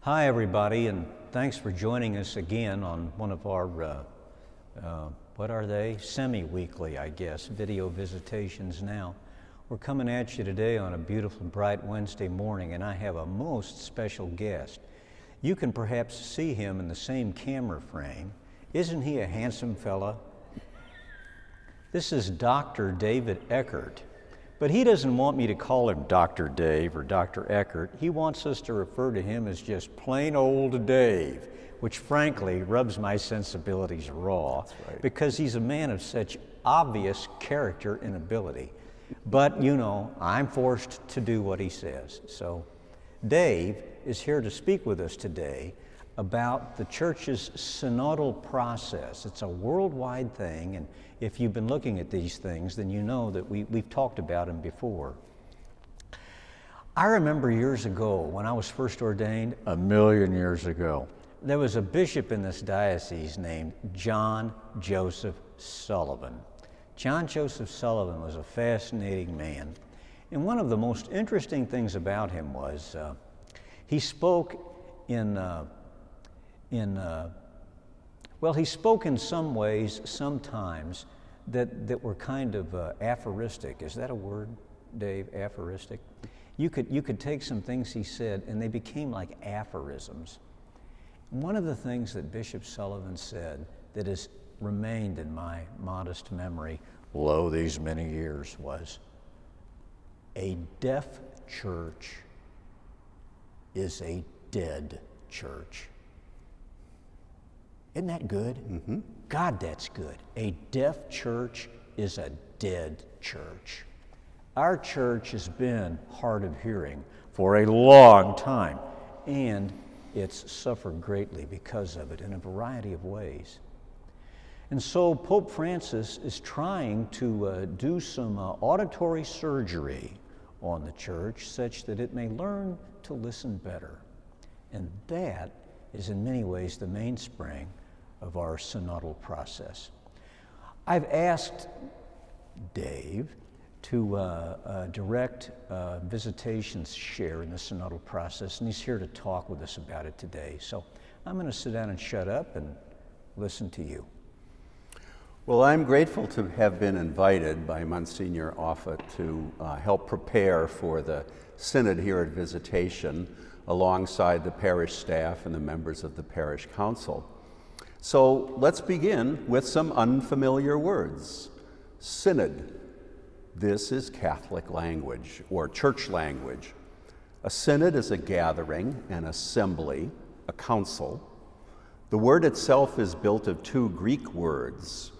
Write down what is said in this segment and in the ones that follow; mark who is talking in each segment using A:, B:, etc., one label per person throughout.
A: Hi, everybody, and thanks for joining us again on one of our, what are they? Semi-weekly, I guess, video visitations now. We're coming at you today on a beautiful, bright Wednesday morning, and I have a most special guest. You can perhaps see him in the same camera frame. Isn't he a handsome fella? This is Dr. David Eckert. But he doesn't want me to call him Dr. Dave or Dr. Eckert. He wants us to refer to him as just plain old Dave, which frankly rubs my sensibilities raw.
B: That's right.
A: Because he's a man of such obvious character and ability. But you know, I'm forced to do what he says. So Dave is here to speak with us today about the church's synodal process. It's a worldwide thing, and if you've been looking at these things, then you know that we've talked about them before. I remember years ago when I was first ordained, a million years ago, there was a bishop in this diocese named John Joseph Sullivan. John Joseph Sullivan was a fascinating man, and one of the most interesting things about him was he spoke he spoke in some ways, sometimes, that were kind of aphoristic. Is that a word, Dave, aphoristic? You could take some things he said and they became like aphorisms. One of the things that Bishop Sullivan said that has remained in my modest memory, lo these many years, was, a deaf church is a dead church. Isn't that good?
B: Mm-hmm.
A: God, that's good. A deaf church is a dead church. Our church has been hard of hearing for a long time, and it's suffered greatly because of it in a variety of ways. And so Pope Francis is trying to do some auditory surgery on the church such that it may learn to listen better. And that is in many ways the mainspring of our synodal process. I've asked Dave to direct Visitation's share in the synodal process, and he's here to talk with us about it today. So I'm going to sit down and shut up and listen to you.
B: Well, I'm grateful to have been invited by Monsignor Offa to help prepare for the Synod here at Visitation alongside the parish staff and the members of the parish council. So let's begin with some unfamiliar words. Synod. This is Catholic language or church language. A synod is a gathering, an assembly, a council. The word itself is built of two Greek words.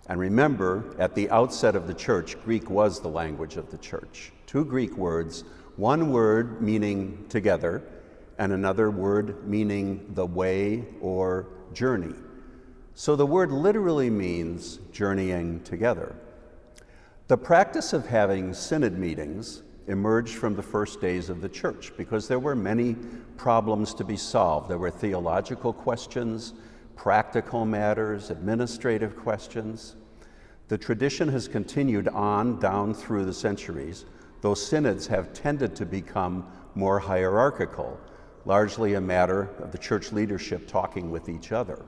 B: And remember, at the outset of the church, Greek was the language of the church. Two Greek words, one word meaning together, and another word meaning the way or journey. So the word literally means journeying together. The practice of having synod meetings emerged from the first days of the church because there were many problems to be solved. There were theological questions, practical matters, administrative questions. The tradition has continued on down through the centuries, though synods have tended to become more hierarchical, largely a matter of the church leadership talking with each other.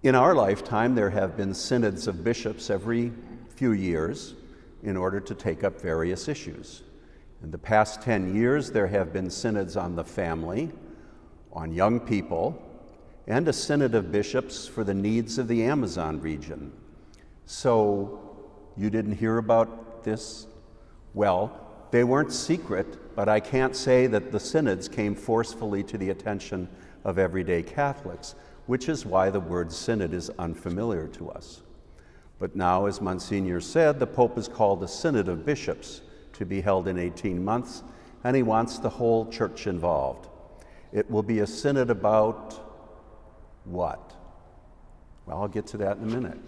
B: In our lifetime, there have been synods of bishops every few years in order to take up various issues. In the past 10 years, there have been synods on the family, on young people, and a synod of bishops for the needs of the Amazon region. So, you didn't hear about this? Well, they weren't secret, but I can't say that the synods came forcefully to the attention of everyday Catholics, which is why the word synod is unfamiliar to us. But now, as Monsignor said, the Pope has called a synod of bishops to be held in 18 months, and he wants the whole church involved. It will be a synod about what? Well, I'll get to that in a minute.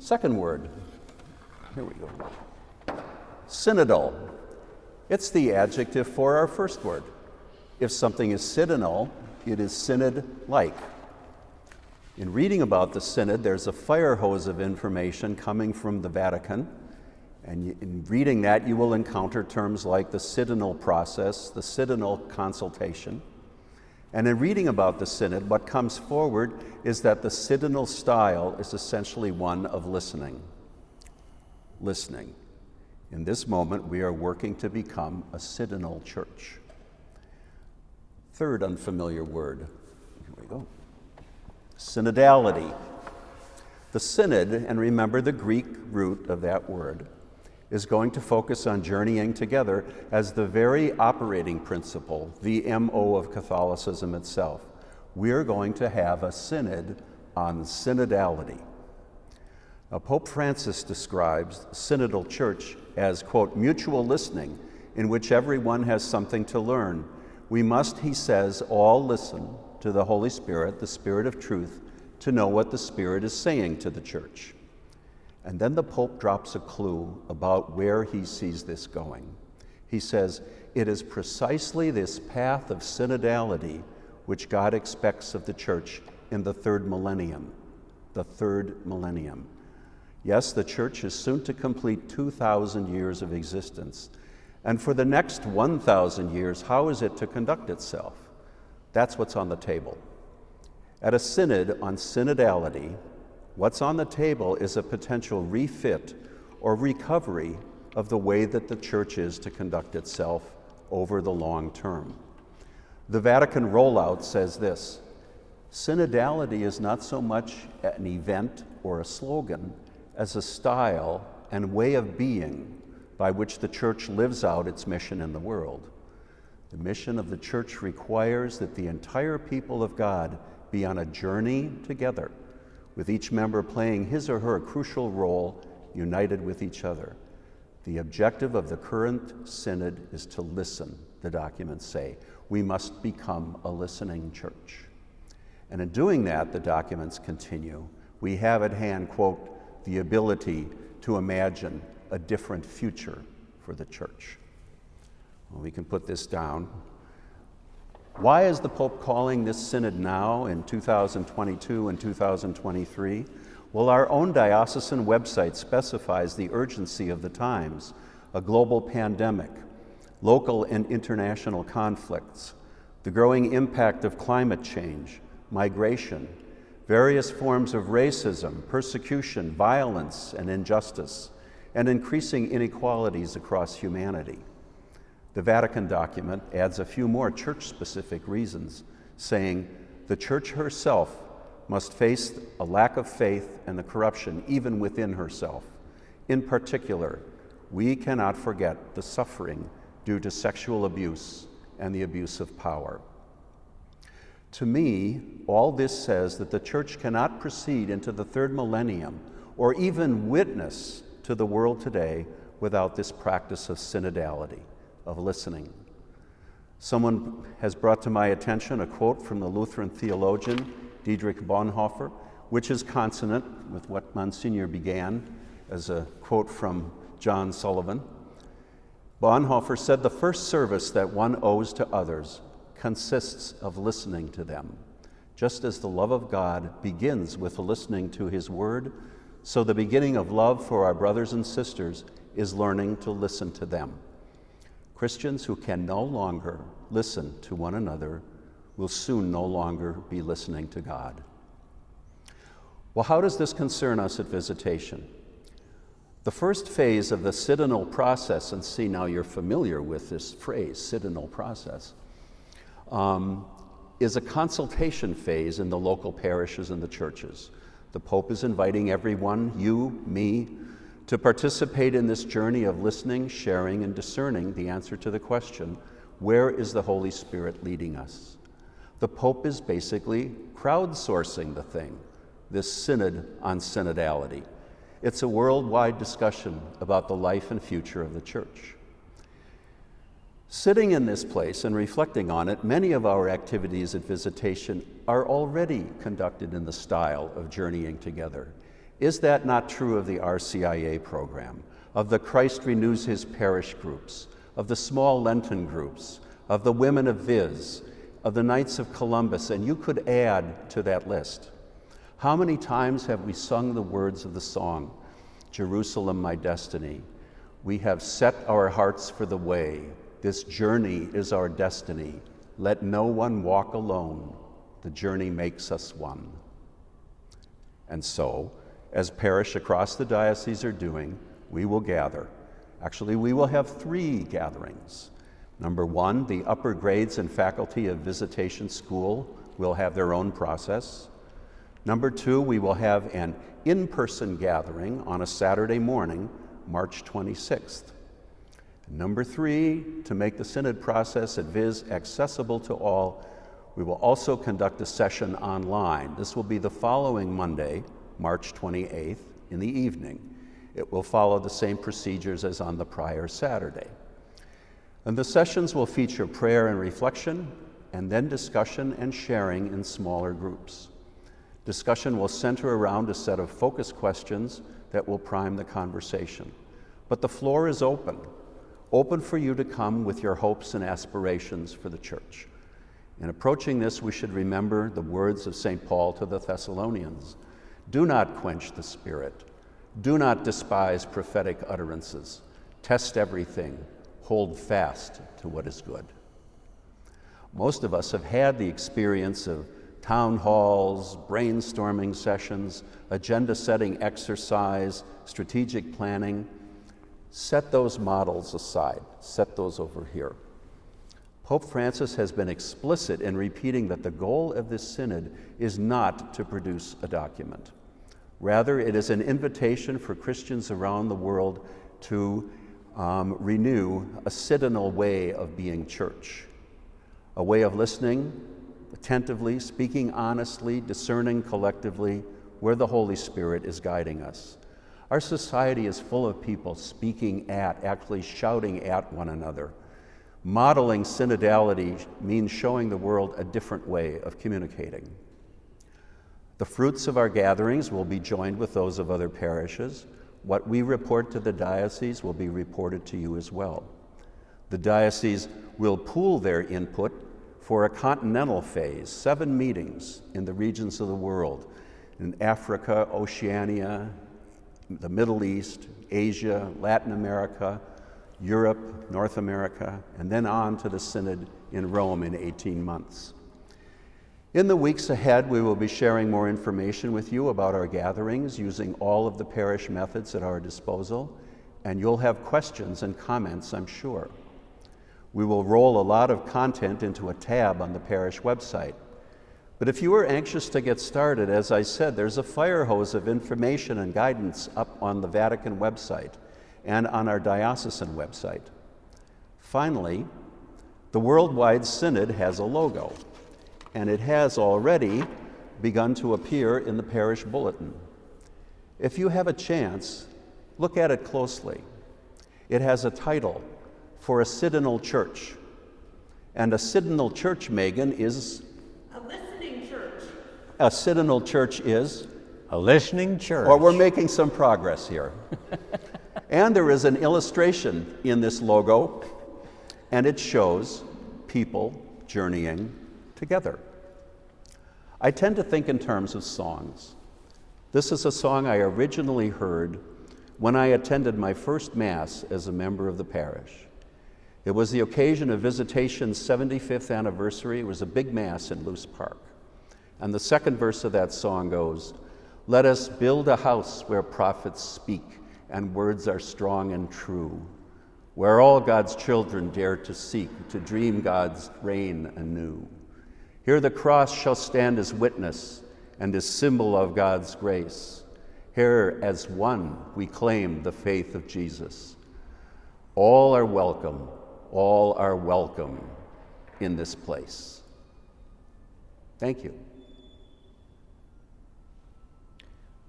B: Second word, here we go. Synodal. It's the adjective for our first word. If something is synodal, it is synod-like. In reading about the Synod, there's a fire hose of information coming from the Vatican, and in reading that, you will encounter terms like the Sentinel Process, the Synodal Consultation. And in reading about the Synod, what comes forward is that the synodal style is essentially one of listening. Listening. In this moment, we are working to become a synodal church. Third unfamiliar word. Here we go. Synodality. The synod, and remember the Greek root of that word, is going to focus on journeying together as the very operating principle, the MO of Catholicism itself. We're going to have a synod on synodality. Now, Pope Francis describes the synodal church as, quote, mutual listening in which everyone has something to learn. We must, he says, all listen to the Holy Spirit, the Spirit of truth, to know what the Spirit is saying to the church. And then the Pope drops a clue about where he sees this going. He says, it is precisely this path of synodality which God expects of the church in the third millennium. The third millennium. Yes, the church is soon to complete 2,000 years of existence. And for the next 1,000 years, how is it to conduct itself? That's what's on the table. At a synod on synodality, what's on the table is a potential refit or recovery of the way that the church is to conduct itself over the long term. The Vatican rollout says this: synodality is not so much an event or a slogan as a style and way of being by which the church lives out its mission in the world. The mission of the church requires that the entire people of God be on a journey together, with each member playing his or her crucial role, united with each other. The objective of the current synod is to listen, the documents say. We must become a listening church. And in doing that, the documents continue, we have at hand, quote, the ability to imagine a different future for the church. Well, we can put this down. Why is the Pope calling this synod now in 2022 and 2023? Well, our own diocesan website specifies the urgency of the times, a global pandemic, local and international conflicts, the growing impact of climate change, migration, various forms of racism, persecution, violence, and injustice, and increasing inequalities across humanity. The Vatican document adds a few more church-specific reasons, saying the church herself must face a lack of faith and the corruption even within herself. In particular, we cannot forget the suffering due to sexual abuse and the abuse of power. To me, all this says that the church cannot proceed into the third millennium or even witness to the world today without this practice of synodality, of listening. Someone has brought to my attention a quote from the Lutheran theologian Dietrich Bonhoeffer, which is consonant with what Monsignor began as a quote from John Sullivan. Bonhoeffer said, the first service that one owes to others consists of listening to them. Just as the love of God begins with listening to His Word, so the beginning of love for our brothers and sisters is learning to listen to them. Christians who can no longer listen to one another will soon no longer be listening to God. Well, how does this concern us at Visitation? The first phase of the Sentinel Process, and see now you're familiar with this phrase, Sentinel Process, is a consultation phase in the local parishes and the churches. The Pope is inviting everyone, you, me, to participate in this journey of listening, sharing, and discerning the answer to the question, where is the Holy Spirit leading us? The Pope is basically crowdsourcing the thing, this synod on synodality. It's a worldwide discussion about the life and future of the church. Sitting in this place and reflecting on it, many of our activities at Visitation are already conducted in the style of journeying together. Is that not true of the RCIA program, of the Christ Renews His Parish groups, of the small Lenten groups, of the Women of Viz, of the Knights of Columbus, and you could add to that list? How many times have we sung the words of the song, Jerusalem, my destiny? We have set our hearts for the way. This journey is our destiny. let no one walk alone. The journey makes us one. And so, as parish across the diocese are doing, we will gather. Actually, we will have 3 gatherings. Number 1, the upper grades and faculty of Visitation School will have their own process. Number 2, we will have an in-person gathering on a Saturday morning, March 26th. Number 3, to make the Synod process at Viz accessible to all, we will also conduct a session online. This will be the following Monday, March 28th, in the evening. It will follow the same procedures as on the prior Saturday. And the sessions will feature prayer and reflection, and then discussion and sharing in smaller groups. Discussion will center around a set of focus questions that will prime the conversation. But the floor is open for you to come with your hopes and aspirations for the church. In approaching this, we should remember the words of St. Paul to the Thessalonians. Do not quench the Spirit. Do not despise prophetic utterances. Test everything. Hold fast to what is good. Most of us have had the experience of town halls, brainstorming sessions, agenda-setting exercise, strategic planning. Set those models aside. Set those over here. Pope Francis has been explicit in repeating that the goal of this synod is not to produce a document. Rather, it is an invitation for Christians around the world to renew a citadinal way of being church, a way of listening attentively, speaking honestly, discerning collectively where the Holy Spirit is guiding us. Our society is full of people speaking at, actually shouting at one another. Modeling synodality means showing the world a different way of communicating. The fruits of our gatherings will be joined with those of other parishes. What we report to the diocese will be reported to you as well. The diocese will pool their input for a continental phase, 7 meetings in the regions of the world, in Africa, Oceania, the Middle East, Asia, Latin America, Europe, North America, and then on to the Synod in Rome in 18 months. In the weeks ahead, we will be sharing more information with you about our gatherings using all of the parish methods at our disposal, and you'll have questions and comments, I'm sure. We will roll a lot of content into a tab on the parish website. But if you are anxious to get started, as I said, there's a fire hose of information and guidance up on the Vatican website and on our diocesan website. Finally, the Worldwide Synod has a logo, and it has already begun to appear in the parish bulletin. If you have a chance, look at it closely. It has a title, For a Synodal Church. And a synodal church, Megan, is?
C: A listening church.
B: A synodal church is?
A: A listening church.
B: Well, we're making some progress here. And there is an illustration in this logo, and it shows people journeying together. I tend to think in terms of songs. This is a song I originally heard when I attended my first Mass as a member of the parish. It was the occasion of Visitation's 75th anniversary. It was a big Mass in Luce Park. And the second verse of that song goes, "Let us build a house where prophets speak and words are strong and true, where all God's children dare to seek, to dream God's reign anew. Here the cross shall stand as witness and as symbol of God's grace. Here as one we claim the faith of Jesus. All are welcome in this place." Thank you.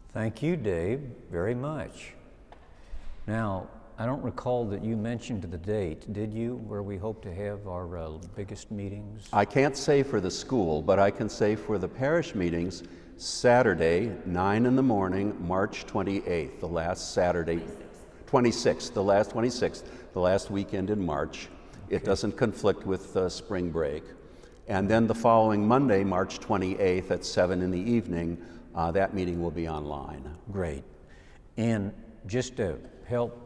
A: Thank you, Dave, very much. Now, I don't recall that you mentioned the date, did you, where we hope to have our biggest meetings?
B: I can't say for the school, but I can say for the parish meetings, Saturday, 9 in the morning, March 28th, the last Saturday, 26th, the last weekend in March. Okay. It doesn't conflict with spring break. And then the following Monday, March 28th at 7 in the evening, that meeting will be online.
A: Great. And just to help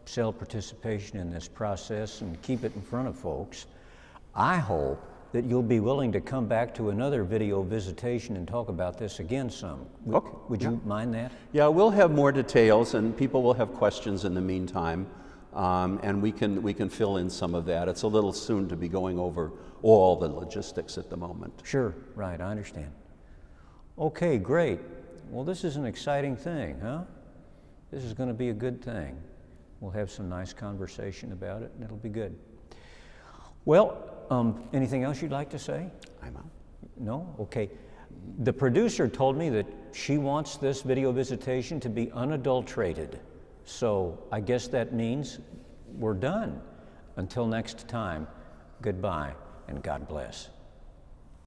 A: sell participation in this process and keep it in front of folks, I hope that you'll be willing to come back to another video visitation and talk about this again some.
B: Okay,
A: Would you mind that?
B: Yeah, we'll have more details, and people will have questions in the meantime, and we can fill in some of that. It's a little soon to be going over all the logistics at the moment.
A: Sure, right, I understand. Okay, great. Well, this is an exciting thing, huh? This is going to be a good thing. We'll have some nice conversation about it, and it'll be good. Well, anything else you'd like to say?
B: I'm out.
A: No? Okay. The producer told me that she wants this video visitation to be unadulterated. So I guess that means we're done. Until next time, goodbye and God bless.